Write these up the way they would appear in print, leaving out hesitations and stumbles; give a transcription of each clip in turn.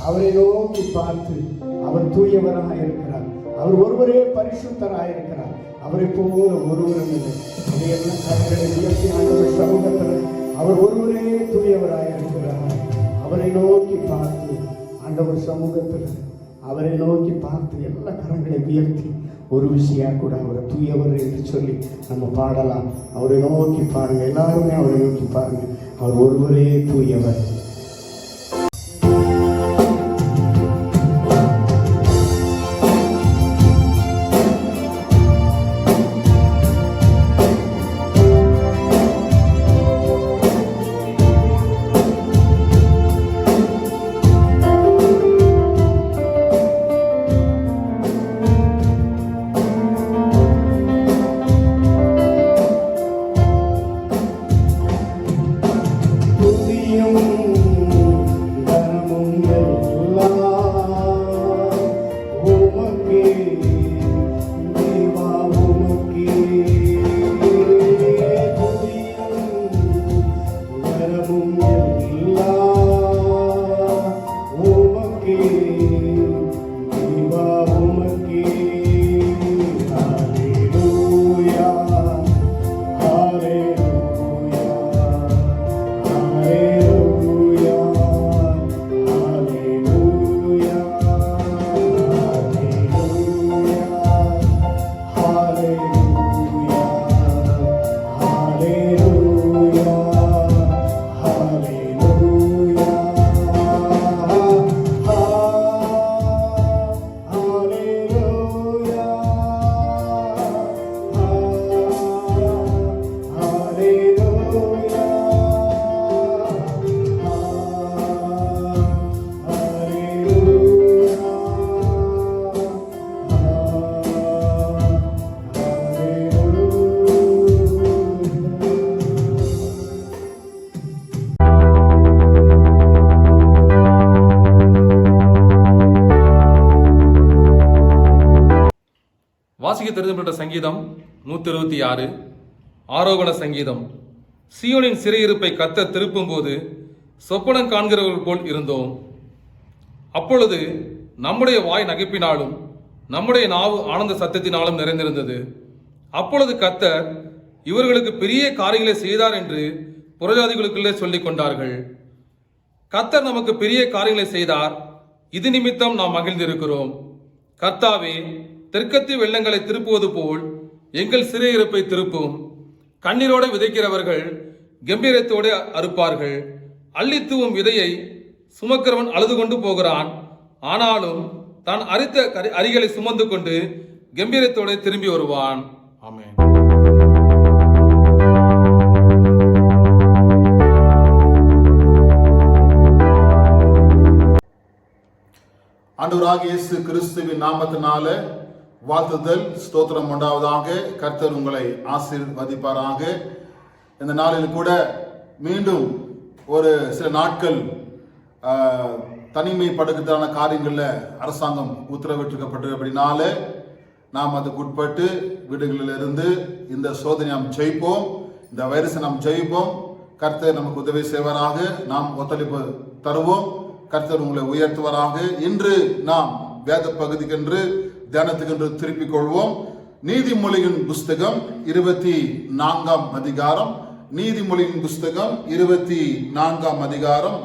அவரை நோக்கி பார்த்து அவர் தூயவராக இருக்கிறார், அவர் ஒருவரே பரிசுத்தராக இருக்கிறார், அவரை போல ஒருவரும் இல்லை. அதையெல்லாம் கரங்களை உயர்த்தி ஆண்டவர் சமூகத்தில் அவர் ஒருவரே தூயவராக இருக்கிறார். அவரை நோக்கி பார்த்து ஆண்டவர் சமூகத்தில் அவரை நோக்கி பார்த்து எல்லா கரங்களை உயர்த்தி ஒரு விஷயம் கூட அவரை தூயவர் என்று சொல்லி நம்ம பாடலாம். அவரை நோக்கி பாருங்க, எல்லாருமே அவரை நோக்கி பாருங்க, அவர் ஒருவரே தூயவர். வாசிக்க தெரிந்துபட்ட சங்கீதம் 126. ஆரோகண சங்கீதம். சீயோனின் சிறையிருப்பை கர்த்தர் திருப்பும் போது சொப்பனம் காண்கிறவர்கள் போல் இருந்தோம். அப்பொழுது நம்முடைய வாய் நகைப்பினாலும் நம்முடைய நாவு ஆனந்த சத்தத்தினாலும் நிறைந்திருந்தது. அப்பொழுது கர்த்தர் இவர்களுக்கு பெரிய காரியங்களை செய்தார் என்று புறஜாதிகளுக்குள்ளே சொல்லிக் கொண்டார்கள். கர்த்தர் நமக்கு பெரிய காரியங்களை செய்தார், இது நிமித்தம் நாம் மகிழ்ந்திருக்கிறோம். கர்த்தாவே, தெற்கத்தி வெள்ளங்களை திருப்புவது போல் எங்கள் சிறையிருப்பை திருப்பும். கண்ணீரோடு விதைக்கிறவர்கள் கம்பீரத்தோடு அறுப்பார்கள். அள்ளித்தூவும் விதையை சுமக்கிறவன் அழுது கொண்டு போகிறான், ஆனாலும் தான் அரித்த அரிகளை சுமந்து கொண்டு கம்பீரத்தோடு திரும்பி வருவான். ஆமென். ஆண்டவராகிய இயேசு கிறிஸ்துவின் நாமத்தினால வாழ்த்துதல் ஸ்தோத்திரம் உண்டாவதாக. கர்த்தர் உங்களை ஆசீர்வதிப்பாராக. இந்த நாளில் கூட மீண்டும் ஒரு சில நாட்கள் தனிமைப்படுத்துவதான காரியங்களில் அரசாங்கம் உத்தரவிட்டிருக்கப்பட்டது. அப்படினால நாம் அதுக்கு உட்பட்டு வீடுகளில் இருந்து இந்த சோதனை நாம் ஜெயிப்போம், இந்த வைரஸை நாம் ஜெயிப்போம். கர்த்தர் நமக்கு உதவி செய்வாராக. நாம் ஒத்துழைப்பு தருவோம். கர்த்தர் உங்களை உயர்த்துவாராக. இன்று நாம் வேத பகுதிக்கென்று தியானத்துக்கென்று திருப்பிக் கொள்வோம். நீதிமொழியின் புஸ்தகம் 24ஆம் அதிகாரம். நீதிமொழியின் புஸ்தகம் 24ஆம் அதிகாரம்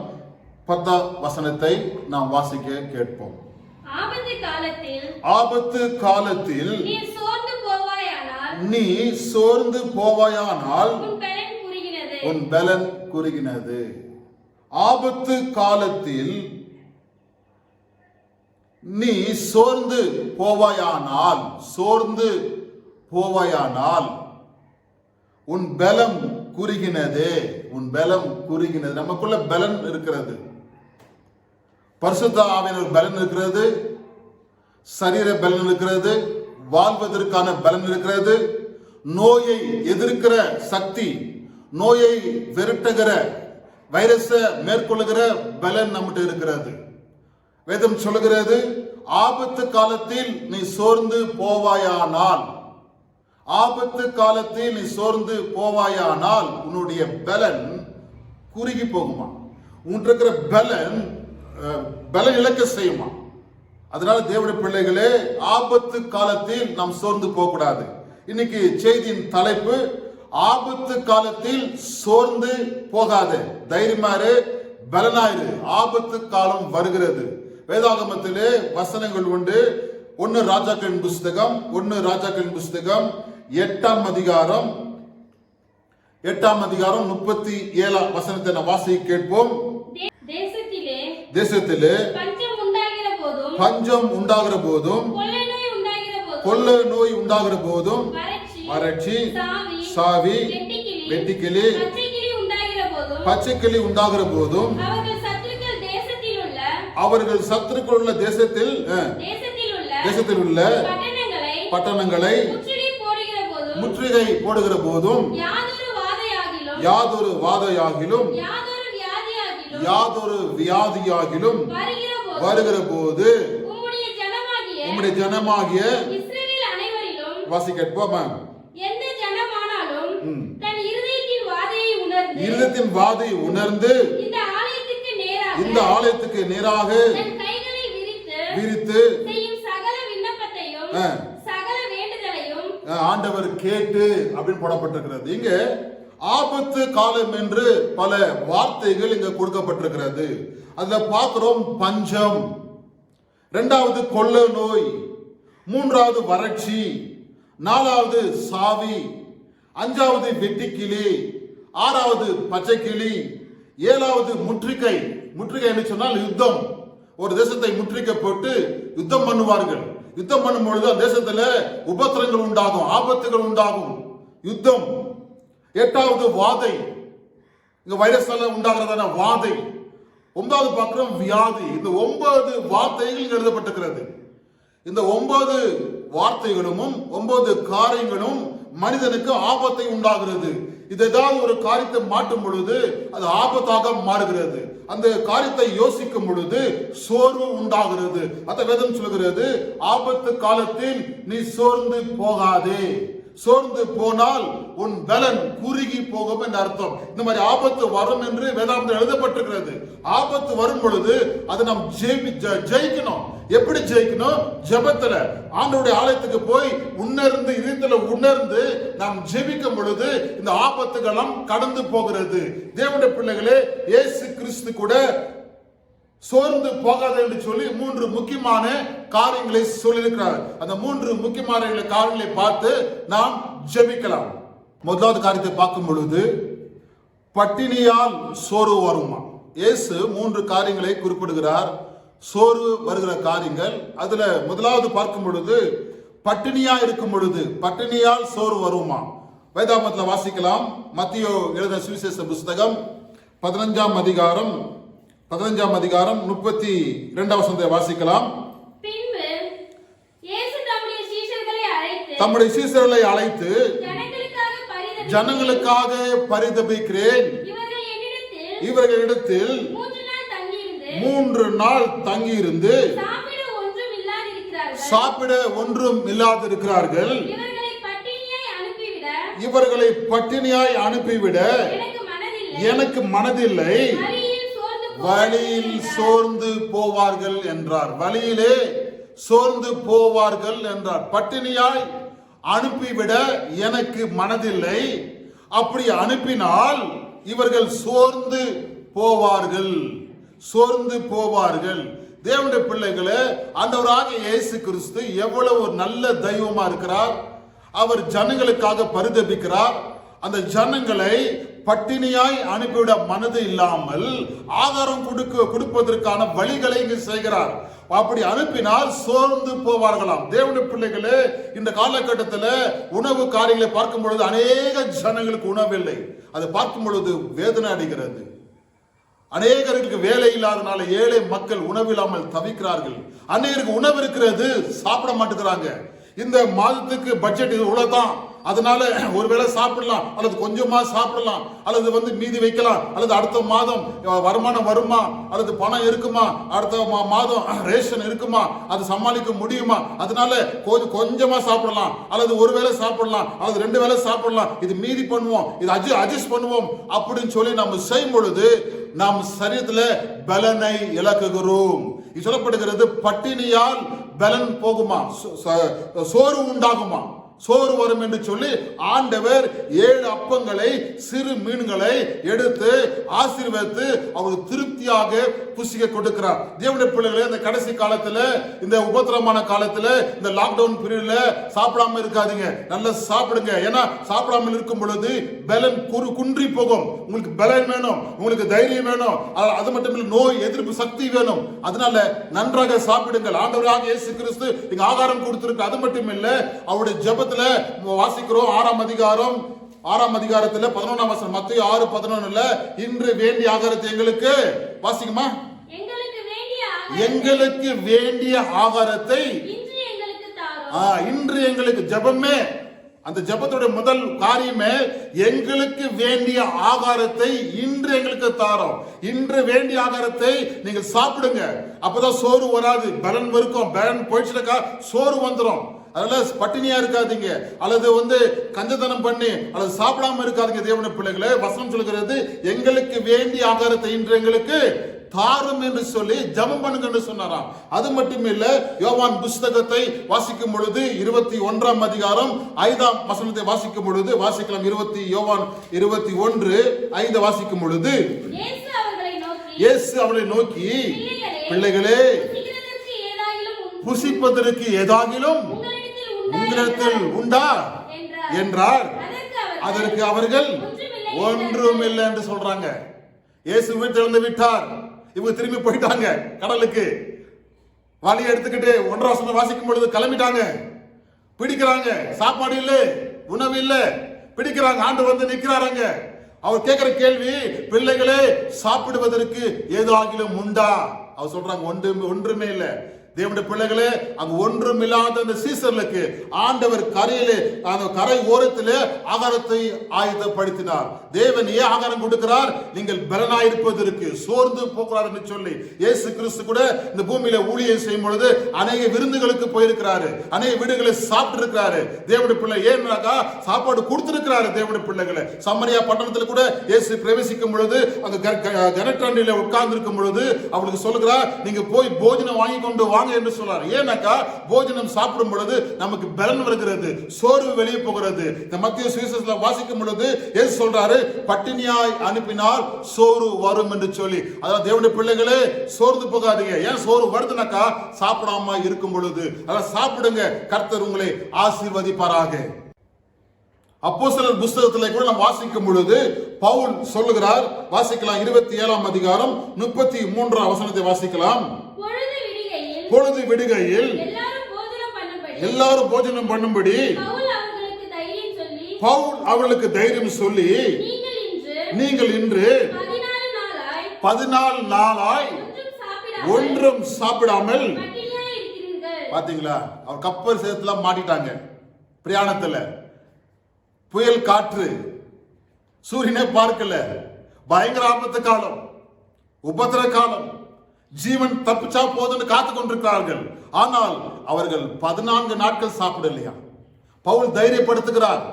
10ஆம் வசனத்தை நாம் வாசிக்க கேட்போம். ஆபத்து காலத்தில் நீ சோர்ந்து போவாயானால் உன் பலன் குறுகினது. ஆபத்து காலத்தில் நீ சோர்ந்து போவாயானால் உன் பலம் குறுகினது. உன் பலம் குறுகினது. நமக்குள்ள பலன் இருக்கிறது. பரிசுத்த ஆவியின் பலன் இருக்கிறது, சரீர பலன் இருக்கிறது, வாழ்வதற்கான பலன் இருக்கிறது, நோயை எதிர்க்கிற சக்தி, நோயை விரட்டுகிற வைரஸை மேற்கொள்ளுகிற பலன் நம்மகிட்ட இருக்கிறது. வேதம் சொல்லுகிறது, ஆபத்து காலத்தில் நீ சோர்ந்து போவாயானால், ஆபத்து காலத்தில் நீ சோர்ந்து போவாயானால் உன்னுடைய பலன் குறுகி போகுமா, உன் இருக்கிற பலன் இழக்க செய்யுமா. அதனால தேவனுடைய பிள்ளைகளே, ஆபத்து காலத்தில் நாம் சோர்ந்து போக கூடாது. இன்னைக்கு செய்தியின் தலைப்பு, ஆபத்து காலத்தில் சோர்ந்து போகாது, தைரியமாறு, பலனாயிரு, ஆபத்து காலம் வருகிறது. வேதாகமத்திலே வசனங்கள் உண்டு. 1 ராஜாக்களின் புஸ்தகம் 8ஆம் அதிகாரம் 37ஆம் வசனத்தை நாம் வாசிக்க கேட்போம். தேசத்திலே பஞ்சம் உண்டாகிற போதும், கொள்ளை நோய் உண்டாகிற போதும், வறட்சி, சாவி, வெட்டுக்கிளி, பச்சைக்கிளி உண்டாகிற போதும், அவர்கள் சத்துருக்கள் உள்ள தேசத்தில் உள்ள பட்டணங்களை முற்றுகை போடுகிற போதும், யாதொரு வாதையாகிலும் யாதொரு வியாதியாகிலும் வருகிற போது உம்முடைய ஜனமாகிய வாசிக்கப்போமா, இருதயத்தின் வாதை உணர்ந்து இந்த ஆலயத்துக்கு நேராக விரித்து ஆண்டவர் கேட்டு அப்படின்னு போடப்பட்டிருக்கிறது. இங்க ஆபத்து காலம் என்று பல வார்த்தைகள் இங்க கொடுக்கப்பட்டிருக்கிறது. அதுல பார்க்கிறோம் பஞ்சம், 2வது கொள்ளை நோய், 3வது வறட்சி, 4வது சாவி, 5வது வெட்டுக்கிளி, 6வது பச்சைக்கிளி, 7வது முற்றுகை. முற்றுகை என்று சொன்னால் யுத்தம். ஒரு தேசத்தை முற்றுகை போட்டு யுத்தம் பண்ணுவார்கள். யுத்தம் பண்ணும் பொழுது அந்த தேசத்துல உபத்திரங்கள் உண்டாகும், ஆபத்துகள் உண்டாகும், யுத்தம். 8வது வாதை, இங்க வைரஸால உண்டாகிறதான வாதை. 9வது பார்க்கிறோம் வியாதி. இந்த 9 வார்த்தைகள் எழுதப்பட்டிருக்கிறது. இந்த 9 வார்த்தைகளும் 9 காரியங்களும் மனிதனுக்கு ஆபத்தை உண்டாகிறது. இது ஏதாவது ஒரு காரியத்தை மாட்டும் பொழுது அது ஆபத்தாக மாறுகிறது. அந்த காரியத்தை யோசிக்கும் பொழுது சோர்வு உண்டாகிறது. அந்த வேதம் சொல்கிறது, ஆபத்து காலத்தில் நீ சோர்ந்து போகாதே. சோர்ந்து போனால் உன் பலன் குறுகி போகும் என்று அர்த்தம். இந்த மாதிரி ஆபத்து வரும் என்று வேதாந்தம் எழுதப்பட்டிருக்கிறது. ஆபத்து வரும் பொழுது அது நாம் ஜெயிக்கணும். எப்படி ஜெயிக்கணும்? ஜெபத்துல, ஆண்டவருடைய ஆலயத்துக்கு போய் உணர்ந்து, இதயத்துல உணர்ந்து நாம் ஜெபிக்கும் பொழுது இந்த ஆபத்துகளும் கடந்து போகிறது. தேவனுடைய பிள்ளைகளே, இயேசு கிறிஸ்து கூட சோர்ந்து போகாது என்று சொல்லி 3 முக்கியமான காரியங்களை சொல்லியிருக்கிறார். அந்த 3 முக்கியமான காரியங்களை பார்த்து நாம் ஜெபிக்கலாம். முதலாவது காரியத்தை பார்க்கும் பொழுது, பட்டினியால் சோர்வு வருமா? இயேசு 3 காரியங்களை குறிப்பிடுகிறார். சோர்வு வருகிற காரியங்கள். அதுல முதலாவது பார்க்கும் பொழுது, பட்டினியா இருக்கும் பொழுது பட்டினியால் சோர்வு வருமா? வேதாகமத்தில் வாசிக்கலாம். மத்தேயு எழுதின சுவிசேஷ புஸ்தகம் 15ஆம் அதிகாரம் 32 வசனத்தை வாசிக்கலாம். தம்முடைய சீஷர்களை அழைத்து, ஜனங்களுக்காக பரிதபிக்கிறேன். இவர்களிடத்தில் 3 நாள் தங்கியிருந்து சாப்பிட ஒன்றும் இல்லாதிருக்கிறார்கள். இவர்களை பட்டினியாய் அனுப்பிவிட எனக்கு மனதில்லை. வழியில் சோர்ந்து போவார்கள் என்றார். வழியிலே சோர்ந்து போவார்கள் என்றார். பட்டினியாய் அனுப்பிவிட எனக்கு மனதில்லை. அப்படி அனுப்பினால் இவர்கள் சோர்ந்து போவார்கள். சோர்ந்து போவார்கள். தேவனுடைய பிள்ளைகளே, ஆண்டவராகிய இயேசு கிறிஸ்து எவ்வளவு நல்ல தெய்வமா இருக்கிறார். அவர் ஜனங்களுக்காக பரிதபிக்கிறார். அந்த ஜனங்களை பட்டினியாய் அனுப்பிவிட மனது இல்லாமல் ஆதாரம் கொடுப்பதற்கான வழிகளை இங்கு செய்கிறார். அப்படி அனுப்பினால் சோர்ந்து போவார்களாம். தேவனுடைய பிள்ளைகளே, இந்த காலகட்டத்தில் உணவு காரியங்களை பார்க்கும் பொழுது அநேக ஜனங்களுக்கு உணவில்லை. அதை பார்க்கும் பொழுது வேதனை அடைகிறது. அநேகருக்கு வேலை இல்லாதனால ஏழை மக்கள் உணவில்லாமல் தவிக்கிறார்கள். அநேகருக்கு உணவு இருக்கிறது, சாப்பிட மாட்டேங்கிறாங்க. இந்த மாதத்துக்கு பட்ஜெட் இவ்வளவுதான், அதனால ஒருவேளை சாப்பிடலாம், அல்லது கொஞ்சமா சாப்பிடலாம், அல்லது மீதி வைக்கலாம், அல்லது அடுத்த மாதம் வருமானம் வருமா, அல்லது பணம் இருக்குமா, அடுத்த மாதம் ரேஷன் இருக்குமா, அது சமாளிக்க முடியுமா, அதனால கொஞ்சமா சாப்பிடலாம், அல்லது ஒருவேளை சாப்பிடலாம், அல்லது 2 வேளை சாப்பிடலாம், இது மீதி பண்ணுவோம், இது அட்ஜஸ்ட் பண்ணுவோம் அப்படின்னு சொல்லி நம்ம செய்யும் பொழுது நாம் சரீரத்துல பலனை இழக்குகிறோம். சொல்லப்படுகிறது, பட்டினியால் பலன் போகுமா, சோர்வு உண்டாகுமா, சோறு வரும் என்று சொல்லி ஆண்டவர் 7 அப்பங்களை சிறு மீன்களை எடுத்து ஆசீர்வதித்து அவருக்கு திருப்தியாக புசிக்க கொடுக்கிறார். தேவனுடைய பிள்ளைகளே, இந்த கடைசி காலத்துல, இந்த உபத்திரமான காலத்துல, இந்த லாக்டவுன் பீரியட்ல சாப்பிடாம இருக்காதீங்க, நல்லா சாப்பிடுங்க. ஏன்னா சாப்பிடாமல் இருக்கும் பொழுது பலன் குன்றி போகும். உங்களுக்கு பலன் வேணும், உங்களுக்கு தைரியம் வேணும், அது மட்டும் இல்ல நோய் எதிர்ப்பு சக்தி வேணும். அதனால நன்றாக சாப்பிடுங்கள். ஆண்டவராகிய இயேசு கிறிஸ்து இங்க ஆகாரம் கொடுத்திருக்கு. அது மட்டும் இல்ல, அவருடைய ஜெபத்துல வாசிக்கிறோம் 6ஆம் அதிகாரத்துல 11ஆம் வசனம், மத்தேயு 6:11, இன்று வேண்டிய ஆகாரத்தை எங்களுக்கு வாசிக்குமா, எங்களுக்கு வேண்டிய ஆகாரத்தை இன்று எங்களுக்கு. ஜெபமே, அந்த ஜெபத்தோட முதல் காரியமே எங்களுக்கு வேண்டிய ஆகாரத்தை இன்று எங்களுக்கு தாரோம். இன்று வேண்டிய ஆகாரத்தை நீங்கள் சாப்பிடுங்க. அப்பதான் சோறு வராது. பலன் இருக்கும். பலன் போயிடுச்சுக்கா சோறு வந்துடும். அதனால பட்டினியா இருக்காதீங்க, அல்லது கஞ்சத்தனம் பண்ணி அல்லது சாப்பிடாம இருக்காதீங்க. தேவனுடைய பிள்ளைகளே, வசனம் சொல்கிறது, எங்களுக்கு வேண்டிய ஆகாரத்தை இன்று எங்களுக்கு தாரும் என்று சொல்லி ஜெபம் பண்ணுங்க என்று சொன்னாராம். அது மட்டும் இல்ல, யோவான் புஸ்தகத்தை வாசிக்கும் பொழுது 21ஆம் அதிகாரம் 5ஆம் வசனத்தை வாசிக்கும் பொழுது வாசிக்கலாம். யோவான் 21:5 வாசிக்கும் பொழுது, இயேசு அவர்களை நோக்கி, பிள்ளைகளே, புசிப்பதற்கு ஏதாகிலும் உங்களிடத்தில் உண்டா என்றார். அதற்கு அவர்கள் ஒன்றும் இல்லை என்று சொல்றாங்க. இயேசு வீட்டிலிருந்து விட்டார். இவங்க திரும்பி போயிட்டாங்க கடலுக்கு. வழியை எடுத்துக்கிட்டு 1ஆம் வசனம் வாசிக்கும் பொழுது கிளம்பிட்டாங்க. பிடிக்கிறாங்க, சாப்பாடு இல்லை, உணவு இல்லை, பிடிக்கிறாங்க. ஆண்டு நிக்கிறாங்க. அவர் கேட்கிற கேள்வி, பிள்ளைகளே, சாப்பிடுவதற்கு ஏதாகிலும் உண்டா? அவர் சொல்றாங்க, ஒன்றுமே இல்லை. தேவனுடைய பிள்ளைகளே, அங்கு ஒன்றும் இல்லாத அந்த சீசர்களுக்கு ஆண்டவர் கரையிலே, அந்த கரை ஓரத்திலே ஆகாரத்தை ஆயத்தப்படுத்தினார். தேவன் ஏன் ஆகாரம் கொடுக்கிறார்? நீங்கள் பலனாயிருப்பதற்கு, சோர்ந்து போகிறார் என்று சொல்லி. இயேசு கிறிஸ்து கூட இந்த பூமியில ஊழியம் செய்யும் பொழுது அநேக விருந்துகளுக்கு போயிருக்கிறாரு, அநேக வீடுகளை சாப்பிட்டு இருக்கிறாரு. தேவனுடைய பிள்ளை ஏன்னாக்கா சாப்பாடு கொடுத்திருக்கிறாரு. தேவனுடைய பிள்ளைகளை சமரியா பட்டணத்தில் கூட இயேசு பிரவேசிக்கும் பொழுது அங்க கனற்றண்டில உட்கார்ந்து இருக்கும் பொழுது அவளுக்கு சொல்லுகிறார், நீங்க போய் போஜனம் வாங்கி கொண்டு வாங்க என்று சொல்றார். ஏன்னாக்கா போஜனம் சாப்பிடும் பொழுது நமக்கு பலன் வருகிறது, சோர்வு வெளியே போகிறது. இந்த மத்திய சுவிசேஷத்துல வாசிக்கும் பொழுது இயேசு சொல்றாரு, பட்டினியாய் அனுப்பினால் சோறு வரும் என்று சொல்லி. அதாவது தேவனுடைய பிள்ளைகளே, சோர்ந்து போகாதீங்க. ஏன் சோறு வருதுனாக்கா சாப்பிடாம இருக்கும் பொழுது. அதான் சாப்பிடுங்க, கர்த்தர் உங்களை ஆசீர்வதிப்பாராக. அப்போஸ்தலர் புத்தகத்தில் கூட நாம் வாசிக்கும் பொழுது பவுல் சொல்லுகிறார், வாசிக்கலாம் 27ஆம் அதிகாரம் 33ஆம் வசனத்தை வாசிக்கலாம். பொழுது விடுகையில் எல்லாரும் போஜனம் பண்ணும்படி பவுல் அவர்களுக்கு தைரியம் சொல்லி, நீங்கள் இன்று 14 நாளாய் ஒன்றும் சாப்பிடாமல். பாத்தீங்களா, அவர் கப்பல் சேத்துல மாட்டிட்டாங்க. பிரயாணத்துல புயல் காற்று, சூரியனை பார்க்கல, பயங்கர ஆபத்து காலம், உபத்திர காலம், ஜீவன் தப்பிச்சா போதுன்னு காத்து கொண்டிருக்கிறார்கள். ஆனால் அவர்கள் 14 நாட்கள் சாப்பிடலையா. பவுல் தைரியப்படுத்துகிறார்.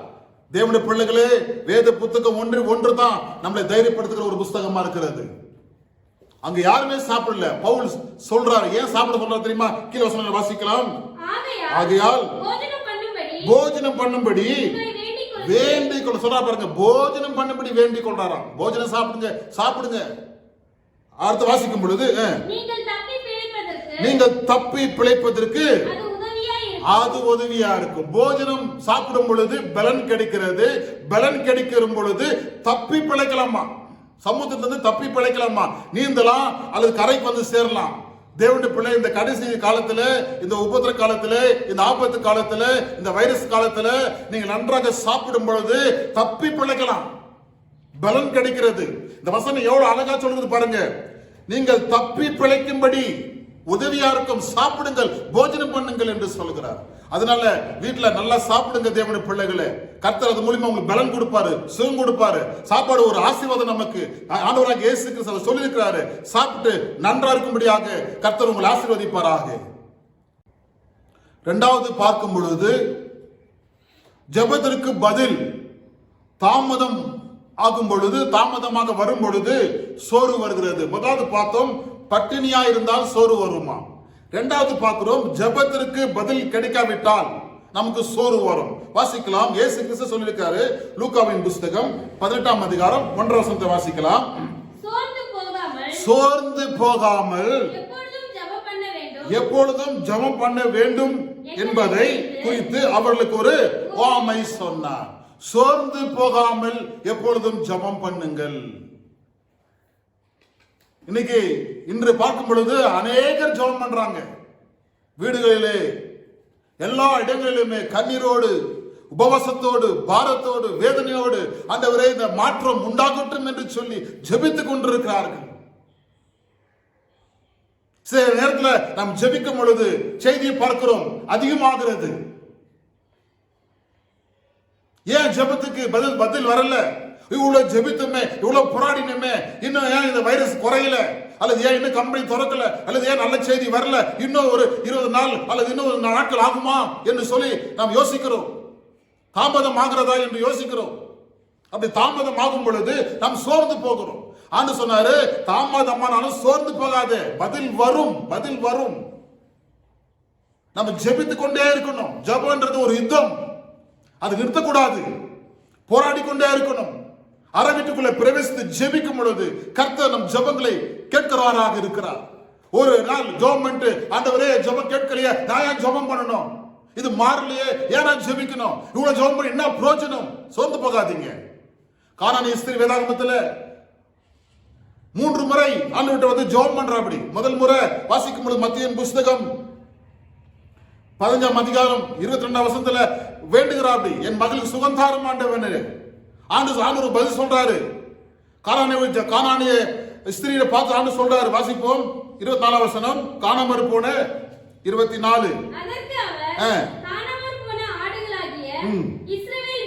தேவனுடைய பிள்ளைகளே, வேத புத்தகம் ஒன்று தான் நம்மளை தைரியப்படுத்துகிற ஒரு புத்தகமா இருக்கிறது. அங்க யாருமே சாப்பிடல. பவுல் சொல்றாரு, ஏன் சாப்பிட சொல்றாரு தெரியுமா? கீழே வசனங்களை வாசிக்கலாம். ஆகையால் போஜனம் பண்ணும்படி வேண்டிக் கொள்ள சொல்றா பாருங்க. போஜனம் பண்ணும்படி வேண்டிக் கொள்றாராம். போஜனம் சாப்பிடுங்க, சாப்பிடுங்க. அடுத்து வாசிக்கும் பொழுது, நீங்கள் தப்பி பிழைப்பதற்கு அது உதவியா இருக்கும். போஜனம் சாப்பிடும் பொழுது பலன் கிடைக்கிறது. பலன் கிடைக்கிற பொழுது தப்பி பிழைக்கலாமா, சமுத்திரத்திலிருந்து தப்பி பிழைக்கலாமா, நீந்தலாம் அல்லது கரைக்கு வந்து சேரலாம். தேவனுடைய பிள்ளை, இந்த கடைசி காலத்துல, இந்த உபத்திர காலத்துல, இந்த ஆபத்து காலத்துல, இந்த வைரஸ் காலத்துல நீங்க நன்றாக சாப்பிடும் பொழுது தப்பி பிழைக்கலாம், பலன் கிடைக்கிறது. இந்த வசனம் எவ்வளவு அழகா சொல்றது பாருங்க. நீங்கள் தப்பி பிழைக்கும்படி உதவியா இருக்கும், சாப்பிடுங்கள், போஜனம் பண்ணுங்கள் என்று சொல்கிறார். அதனால வீட்டுல நல்லா சாப்பிடுங்க தேவனுடைய பிள்ளைகளே. கர்த்தர் அது மூலமா உங்களுக்கு பலன் கொடுப்பாரு, சுகம் கொடுப்பாரு. சாப்பாடு ஒரு ஆசீர்வாதம் நமக்கு. ஆண்டவராகிய இயேசு கிறிஸ்து சொல்லி இருக்கிறாரு, சாப்பிட்டு நன்றா இருக்கும்படியாக கர்த்தர் உங்களை ஆசீர்வதிப்பாராக. இரண்டாவது பார்க்கும் பொழுது, ஜெபத்திற்கு பதில் தாமதம் ஆகும் பொழுது, தாமதமாக வரும் பொழுது சோறு வருகிறது. முதலாவது பார்த்தோம், பட்டினியா இருந்தால் சோறு வருமா. இரண்டாவது பார்க்கிறோம், ஜெபத்திற்கு பதில் கிடைக்காவிட்டால் நமக்கு சோறு வரும். வாசிக்கலாம். இயேசு கிறிஸ்து சொல்லியிருக்காரு, லூக்காவின் புத்தகம் 18ஆம் அதிகாரம் 1ஆம் வசனத்தை வாசிக்கலாம். சோர்ந்து போகாமல் எப்பொழுதும் ஜெபம் பண்ண வேண்டும் என்பதை குறித்து அவர்களுக்கு ஒரு உவமை சொன்னார். சோர்ந்து போகாமல் எப்பொழுதும் ஜெபம் பண்ணுங்கள். இன்னைக்கு இன்று பார்க்கும் பொழுது அநேகர் ஜெபம் பண்றாங்க. வீடுகளிலே, எல்லா இடங்களிலுமே கண்ணீரோடு, உபவாசத்தோடு, பாரத்தோடு, வேதனையோடு ஆண்டவரே இந்த மாற்றம் உண்டாகட்டும் என்று சொல்லி ஜெபித்துக் கொண்டிருக்கிறார்கள். சில நேரத்தில் நாம் ஜெபிக்கும் பொழுது செய்தியை பார்க்கிறோம், அதிகமாகிறது. ஏன் ஜெபத்துக்கு பதில் வரல? இவ்வளவு ஜெபித்துமே, இவ்வளவு போராடினுமே, இன்னும் ஏன் இந்த வைரஸ் குறையல, அல்லது ஏன் இன்னும் கம்பெனி திறக்கல, அல்லது ஏன் நல்ல செய்தி வரல, இன்னும் ஒரு 20 நாள் அல்லது இன்னும் நாட்கள் ஆகுமா என்று சொல்லி நாம் யோசிக்கிறோம். தாமதம் ஆகிறதா என்று யோசிக்கிறோம். அப்படி தாமதம் ஆகும் பொழுது நாம் சோர்ந்து போகிறோம். ஆண்டு சொன்னாரு, தாமதமானாலும் சோர்ந்து போகாதே, பதில் வரும், பதில் வரும். நம்ம ஜெபித்து கொண்டே இருக்கணும். ஜெபம்ன்றது ஒரு யுத்தம், அது நிறுத்தக்கூடாது, போராடி கொண்டே இருக்கணும். அறை வீட்டுக்குள்ள பிரவேசித்து ஜெபிக்கும் பொழுது கர்த்தர் நம் ஜெபங்களை கேட்கிறவராக இருக்கிறார். ஒரு நாள் ஜெபம் பண்ணிட்டு, ஆண்டவரே ஜெபம் கேட்கலையே, நான் ஏன் ஜெபம் பண்ணணும், இது மாறலையே, ஏன் நான் ஜெபிக்கணும், இவ்வளவு ஜெபம் பண்ணி என்ன பிரயோஜனம்? சோர்ந்து போகாதீங்க. கானானிய ஸ்திரீ வேதாகமத்தில் 3 முறை ஆண்டவர்கிட்ட வந்து ஜெபம் பண்றா. அப்படி முதல் முறை வாசிக்கும் பொழுது மத்தியின் புஸ்தகம் 15ஆம் அதிகாரம் 22ஆம் வசனத்துல வேண்டுகிறா. அப்படி என் மகளுக்கு சுகந்தாரம் ஆண்டவனே. ஆண்டு பதில் சொல்றாரு. கானானிய ஸ்திரீயை பார்த்து ஆண்டு சொல்றாரு. வாசிப்போம் 24ஆம் வசனம். காணாமற் போன 24. அதற்கு அவர் காணாமற் போன ஆடுகளாகிய இஸ்ரவேல்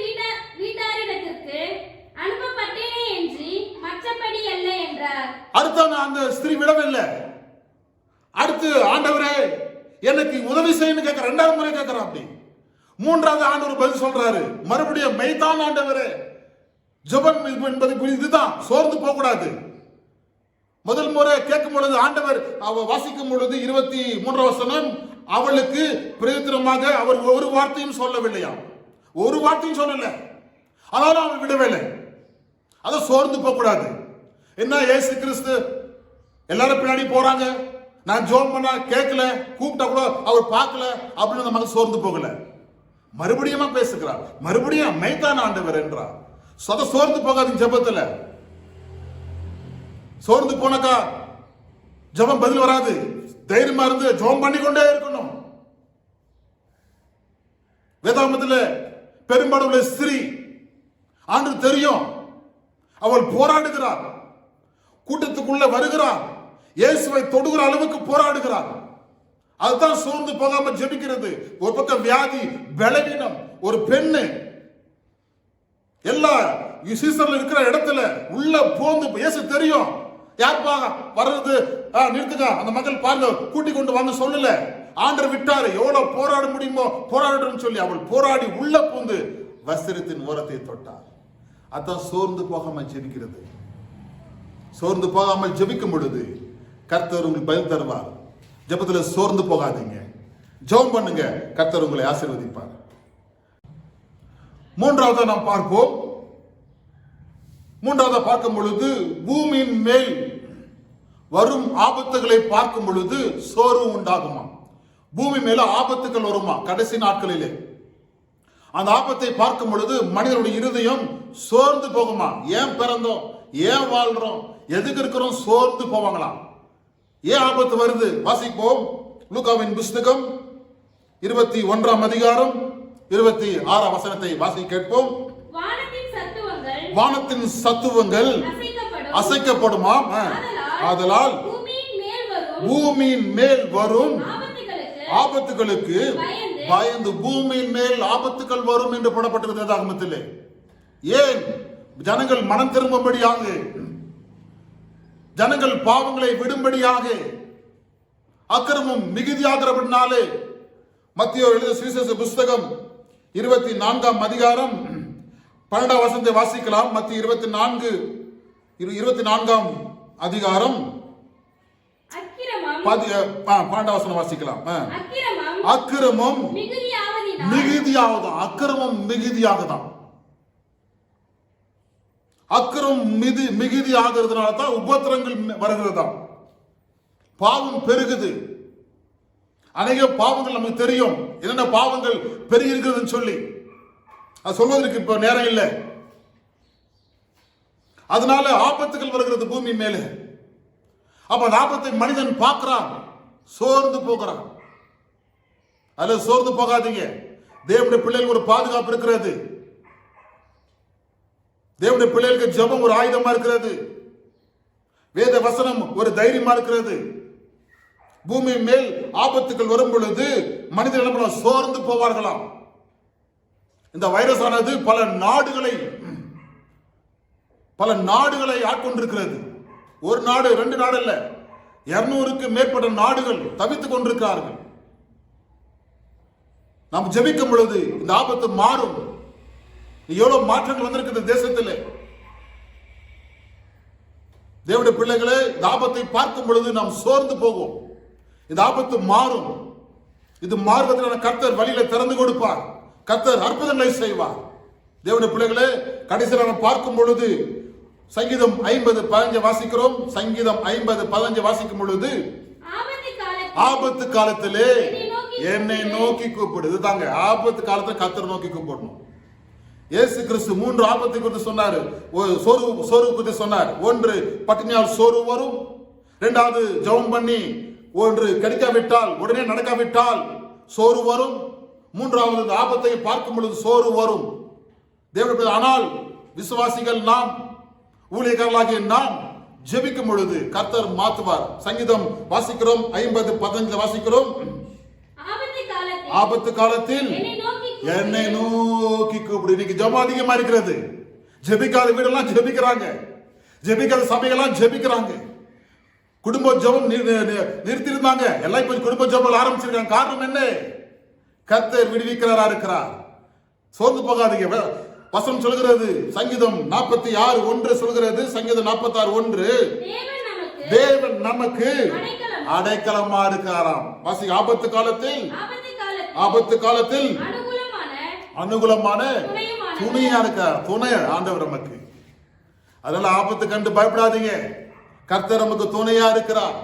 வீட்டாரிடத்திற்கு அனுப்பப்பட்டேனே என்று மற்றபடி அல்ல என்றார். அடுத்த அந்த ஸ்திரீ விடவில்லை. அடுத்து ஆண்டவரே எனக்கு உதவி செய்யணும் கேட்க 2வது முறை கேட்கிறான். அப்படி 3வது ஆண்டவர் பதில் சொல்றாரு. மறுபடியும் மெய்தான் ஆண்டவரே, ஜெபம் என்பது இதுதான், சோர்ந்து போக கூடாது. முதல் முறை கேட்கும் பொழுது ஆண்டவர் வாசிக்கும் பொழுது 23 வசனம், அவளுக்கு பிரயோஜனமாக அவர் ஒரு வார்த்தையும் சொல்லவில்லையா, ஒரு வார்த்தையும் சொல்லல. ஆனாலும் அவள் விடவில்லை. அதை சோர்ந்து போக கூடாது. என்ன இயேசு கிறிஸ்து எல்லாரும் பின்னாடி போறாங்க, நான் ஜோம் பண்ண கேட்கல, கூப்பிட்டா கூட அவர் பார்க்கல அப்படின்னு நமக்கு சோர்ந்து போகல. மறுபடியும் பேசுகிறார், மறுபடியும் மெய்தான் ஆண்டவர் என்றார். சோர்ந்து போகாதீங்க ஜெபத்துல. சோர்ந்து போனாக்கா ஜெபம் பதில் வராது. தைரியமா இருந்து ஜெபம் பண்ணி கொண்டே இருக்கணும். வேதாகமத்தில் பெரும்பாலுள்ள ஸ்திரீ ஆண்டு தெரியும், அவள் போராடுகிறார், கூட்டத்துக்குள்ள வருகிறார், இயேசுவை தொடுகிற அளவுக்கு போராடுகிறார். அதுதான் சோர்ந்து போகாம ஜெபிக்கிறது. ஒரு பக்கம் வியாதி, பலவீனம், ஒரு பெண்ணு எல்லா சீசன்ல இருக்கிற இடத்துல உள்ள போந்து இயேசு தெரியும். யார்ப்பா வர்றது, நிறுத்துங்க, அந்த மக்கள் பாருங்க, கூட்டி கொண்டு வாங்க சொல்லல. ஆண்டவர் விட்டாரு, எவ்வளவு போராட முடியுமோ போராடுன்னு சொல்லி அவள் போராடி உள்ள பூந்து வஸ்திரத்தின் ஓரத்தை தொட்டார். அதான் சோர்ந்து போகாம ஜெபிக்கிறது. சோர்ந்து போகாமல் ஜெபிக்கும் பொழுது கர்த்தர் உங்களுக்கு பதில் தருவார். ஜெபத்துல சோர்ந்து போகாதீங்க, ஜெபம் பண்ணுங்க, கர்த்தர் உங்களை ஆசீர்வதிப்பார். 3வது நாம் பார்ப்போம். 3வது பார்க்கும் பொழுது பூமியின் மேல் வரும் ஆபத்துகளை பார்க்கும் பொழுது சோர்வு உண்டாகுமா? பூமி மேல ஆபத்துகள் வருமா கடைசி நாட்களிலே? அந்த ஆபத்தை பார்க்கும் பொழுது மனிதனுடைய இருதயம் சோர்ந்து போகுமா? ஏன் பிறந்தோம், ஏன் வாழ்றோம், எதுக்கு இருக்கிறோம், சோர்ந்து போவாங்களாம். ஏன் ஆபத்து வருது? வாசிப்போம். லூக்காவின் புஸ்தகம் 21ஆம் அதிகாரம் 26ஆம் வசனத்தை வாசி கேட்போம். வானத்தின் சத்துவங்கள் அசைக்கப்படுமா? ஆதலால் பூமியின் மேல் வரும் ஆபத்துகளுக்கு பயந்து, பூமியின் மேல் ஆபத்துகள் வரும் என்று போடப்பட்டிருக்கிறது ஆகமத்திலே. ஏன்? ஜனங்கள் மனம் திரும்பும்படியாக, ஜனங்கள் பாவங்களை விடும்படியாக, அக்கிரமம் மிகுதியாகிறபடினாலே. மத்தேயு எழுதிய சுவிசேஷ புஸ்தகம் 24ஆம் அதிகாரம் 12ஆம் வசனத்தை வாசிக்கலாம். மத்திய 24ஆம் அதிகாரம் 12ஆம் வசனம் வாசிக்கலாம். அக்கிரமம் மிகுதியாவதான், அக்கிரமம் மிகுதியாகதான், அக்கிரமம் மிகுதி ஆகிறதுனால தான் உபத்திரங்கள் வருகிறதா, பாவம் பெருகுது. அநேக பாவங்கள் நமக்கு தெரியும், என்னென்ன பாவங்கள் பெருகி இருக்கிறதுன்னு சொல்லி அது சொல்வதற்கு இப்ப நேரம் இல்லை. அதனால ஆபத்துகள் வருகிறது பூமி மேலே. அப்ப அந்த ஆபத்தை மனிதன் பார்க்கிறான், சோர்ந்து போகிறான். அதுல சோர்ந்து போகாதீங்க. தேவனுடைய பிள்ளைகளுக்கு ஒரு பாதுகாப்பு இருக்கிறது. தேவனுடைய பிள்ளைகளுக்கு ஜெபம் ஒரு ஆயுதமா இருக்கிறது. வேத வசனம் ஒரு தைரியமா இருக்கிறது. பூமி மேல் ஆபத்துகள் வரும் பொழுது மனிதர்கள் சோர்ந்து போவார்களாம். இந்த வைரஸ் ஆனது பல நாடுகளை ஆட்கொண்டிருக்கிறது. ஒரு நாடு, 2 நாடு இல்ல, 200க்கு மேற்பட்ட நாடுகள் தவித்துக் கொண்டிருக்கிறார்கள். நாம் ஜெபிக்கும் பொழுது இந்த ஆபத்து மாறும். எவ்வளவு மாற்றங்கள் வந்திருக்கிறது தேசத்தில். தேவனுடைய பிள்ளைகளே, இந்த ஆபத்தை பார்க்கும் பொழுது நாம் சோர்ந்து போவோம். இந்த ஆபத்து மாறும். இது மாறுவதற்கான கர்த்தர் வழியில திறந்து கொடுப்பார். கர்த்தர் அற்புதங்களை செய்வார். தேவனுடைய பிள்ளைகளே, கடைசியில் நாம் பார்க்கும் பொழுது சங்கீதம் 50:15 வாசிக்கிறோம். சங்கீதம் 50:15 வாசிக்கும் பொழுது, ஆபத்து காலத்திலே என்னை நோக்கி கூப்பிடு. இதுதாங்க ஆபத்து காலத்தில் கர்த்தர் நோக்கி கூப்பிடணும். இயேசு கிறிஸ்து 3 ஆபத்தை குறித்து சொன்னார். சோர்வு குறித்து சொன்னார். 1, பட்டினியால் சோர்வு வரும். 2வது, ஜெபம் பண்ணி ஒன்று கிடைக்காவிட்டால், உடனே நடக்காவிட்டால் சோர்வு வரும். 3வது, இந்த ஆபத்தை பார்க்கும் பொழுது சோர்வு வரும். தேவனுடைய, ஆனால் விசுவாசிகள் நாம், ஊழியர்களாகிய நாம் ஜெபிக்கும் பொழுது கர்த்தர் மாற்றுவார். சங்கீதம் வாசிக்கிறோம் 50:15 வாசிக்கிறோம். ஆபத்து காலத்தில் என்னை நோக்கி கூப்பிடு. இன்னைக்கு ஜெபம் அதிகமா இருக்கிறது. ஜெபிக்காத வீடெல்லாம் ஜெபிக்கிறாங்க, ஜெபிக்காத சபையெல்லாம் ஜெபிக்கிறாங்க. குடும்ப ஜெபம் நிறுத்திருந்தாங்க, எல்லாம் இப்ப குடும்ப ஜெபம் ஆரம்பிச்சிருக்காங்க. காரணம் என்ன? கர்த்தர் விடுவிக்கிறவரா இருக்கிறார். சோர்ந்து போகாதீங்க. வசனம் சொல்கிறது, சங்கீதம் 46:1 சொல்கிறது, சங்கீதம் 46:1, தேவன் நமக்கு அடைக்கலமா இருக்கிறாராம். வாசி, ஆபத்து காலத்தில் அனுகூலமான துணையா இருக்கார். துணை ஆண்டவர் நமக்கு. அதனால ஆபத்து கண்டு பயப்படாதீங்க. கர்த்தர் நமக்கு துணையா இருக்கிறார்.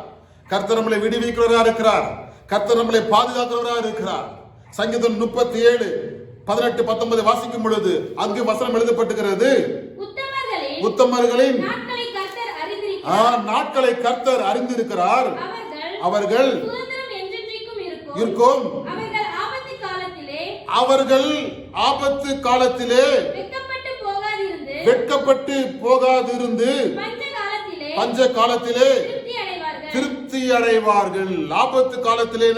கர்த்தர் நம்மளை விடுவிக்கிறவரா இருக்கிறார். கர்த்தர் நம்மளை பாதுகாக்கிறவரா இருக்கிறார். சங்கீதம் 37:18-19 வாசிக்கும் பொழுது அங்கு வசனம் எழுதப்பட்டிருக்கிறது, உத்தமர்களின் நாட்களை கர்த்தர் அறிந்திருக்கிறார். அவர்கள் இருக்கும். அவர்கள் ஆபத்து காலத்திலே வெட்கப்பட்டு போகாதிருந்து பஞ்ச காலத்திலே திருப்தி அடைவார்கள். ஆபத்து காலத்திலே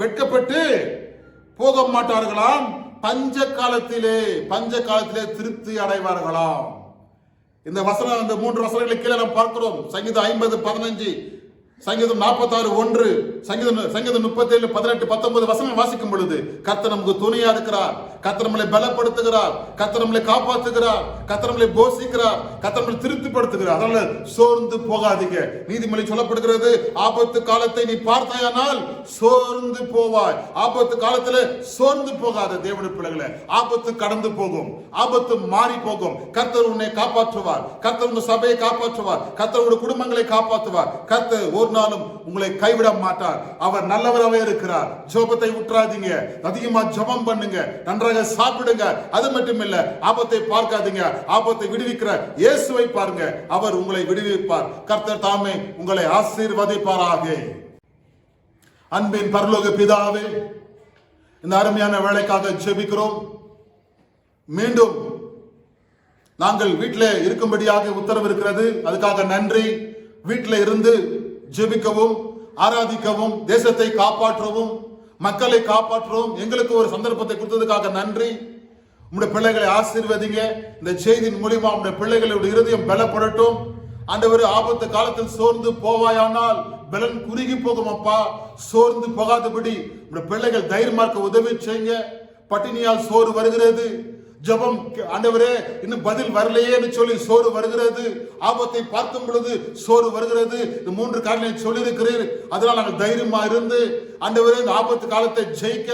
வெட்கப்பட்டு போக மாட்டார்களாம். பஞ்ச காலத்திலே திருப்தி அடைவார்களாம். இந்த வசனம், இந்த 3 வசனங்களை கீழே நாம் பார்க்கிறோம். சங்கீதம் 50:15, சங்கீதம் 46:1, சங்கீதம் 37:18-19 வசனம் வாசிக்கும் பொழுது கர்த்தர் நமக்கு துணையா இருக்கிறார். கர்த்தர் நம்மளை பலப்படுத்துகிறார். கர்த்தர் நம்மளை காப்பாற்றுகிறார். கர்த்தர் நம்மளை போஷிக்கிறார். கர்த்தர் நம்மளை திருப்திப்படுத்துகிறார். அதனால சோர்ந்து போகாதீங்க. நீதிமொழி சொல்லப்படுகிறது, ஆபத்து காலத்தை நீ பார்த்தாயானால் சோர்ந்து போவாய். ஆபத்து காலத்துல சோர்ந்து போகாத தேவனுடைய பிள்ளைகளே. ஆபத்து கடந்து போகும், ஆபத்து மாறி போகும். கர்த்தர் உன்னை காப்பாற்றுவார். கர்த்தர் உங்க சபையை காப்பாற்றுவார். கர்த்தர் உங்களுடைய குடும்பங்களை காப்பாற்றுவார். கர்த்தர் ஒரு நாளும் உங்களை கைவிட மாட்டார். அவர் நல்லவராகவே இருக்கிறார். ஜெபத்தை விட்டுறாதீங்க. அதிகமா ஜெபம் பண்ணுங்க. நன்றாக சாப்பிடுங்க. அது மட்டும் இல்ல, ஆபத்தை பார்க்காதீங்க. ஆபத்தை விடுவிக்கிற இயேசுவை பாருங்க. அவர் உங்களை விடுவிப்பார். கர்த்தர் தாமே உங்களை ஆசீர்வதிப்பாராக. அன்பின் பரலோக பிதாவே, இந்த அருமையான வேலைக்காக ஜெபிக்கிறோம். மீண்டும் நாங்கள் வீட்டிலே இருக்கும்படியாக உத்தரவு இருக்கிறது. அதுக்காக நன்றி. வீட்டில் இருந்து ஜெபிக்கவும், ஆராதிக்கவும், தேசத்தை காப்பாற்றவும், மக்களை காப்பாற்றவும் எங்களுக்கு ஒரு சந்தர்ப்பத்தை கொடுத்ததுக்காக நன்றி. உங்களுடைய பிள்ளைகளை ஆசீர்வதிங்க. இந்த செய்தியின் மூலியமா உங்களுடைய பிள்ளைகளுடைய இருதயம் பலப்படட்டும். ஆண்டவரே, ஆபத்து காலத்தில் சோர்ந்து போவாயானால் பலன் குறுகி போகும். அப்பா, சோர்ந்து போகாதபடி உங்களுடைய பிள்ளைகள் தைரியமா இருக்க உதவி செய்யுங்க. பட்டினியால் சோறு வருகிறது. ஜெபம், ஆண்டவரே இன்னும் பதில் வரலையே சொல்லி சோறு வருகிறது. ஆபத்தை பார்க்கும் பொழுது சோறு வருகிறது. இந்த 3 காரணங்களை சொல்லி இருக்கிறீர். அதனால் நாங்கள் தைரியமா இருந்து ஆண்டவரே இந்த ஆபத்து காலத்தை ஜெயிக்க,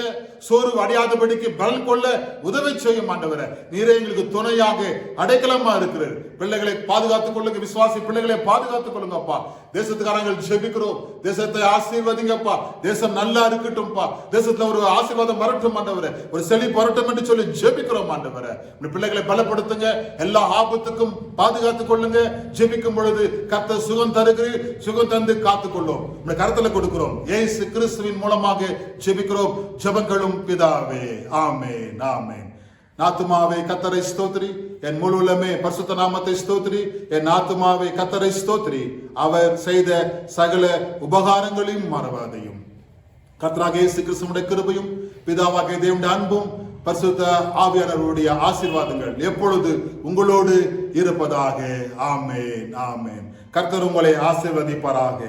சோறு அடையாதபடிக்கு பலன் கொள்ள உதவி செய்யும். ஆண்டவரே, நீரே எங்களுக்கு துணையாக அடைக்கலமா இருக்கிறார். பிள்ளைகளை பாதுகாத்துக் கொள்ளுங்க. விசுவாசி பிள்ளைகளை பாதுகாத்துக் கொள்ளுங்க. அப்பா, தேசத்துக்காரங்கள் ஜெபிக்கிறோம். தேசத்தை ஆசீர்வதிங்கப்பா. தேசம் நல்லா இருக்கட்டும்பா. தேசத்துல ஒரு ஆசீர்வாதம் வரட்டும் ஆண்டவரே. ஒரு செழிப்பு வரட்டும் என்று சொல்லி ஜெபிக்கிறோம் ஆண்டவரே. பிள்ளைகளை பலப்படுத்துங்க. எல்லா ஆபத்துக்கும் பாதுகாத்துக் கொள்ளுங்க. ஜெபிக்கும் பொழுது கர்த்தர் சுகம் தருகிறீர். சுகம் தந்து காத்துக்கொள்ளும். கருத்துல கொடுக்கிறோம். இயேசு கிறிஸ்துவின் மூலமாக ஜெபிக்கிறோம். ஜெபங்களும் பிதாவே. ஆமென், ஆமென். ஆத்துமாவே கர்த்தரை ஸ்தோத்திரி. என் முழு உள்ளமே பரிசுத்த நாமத்தை ஸ்தோத்திரி. என் ஆத்துமாவே கர்த்தரை ஸ்தோத்திரி. அவர் செய்த சகல உபகாரங்களையும் மறவாதையும். கர்த்தராகிய இயேசு கிறிஸ்துவின் கிருபையும், பிதாவாகிய தேவனுடைய அன்பும், பரிசுத்த ஆவியானவருடைய ஆசீர்வாதங்கள் எப்பொழுது உங்களோடு இருப்பதாக. ஆமென், ஆமென். கர்த்தர் உங்களை ஆசீர்வதிப்பாராக.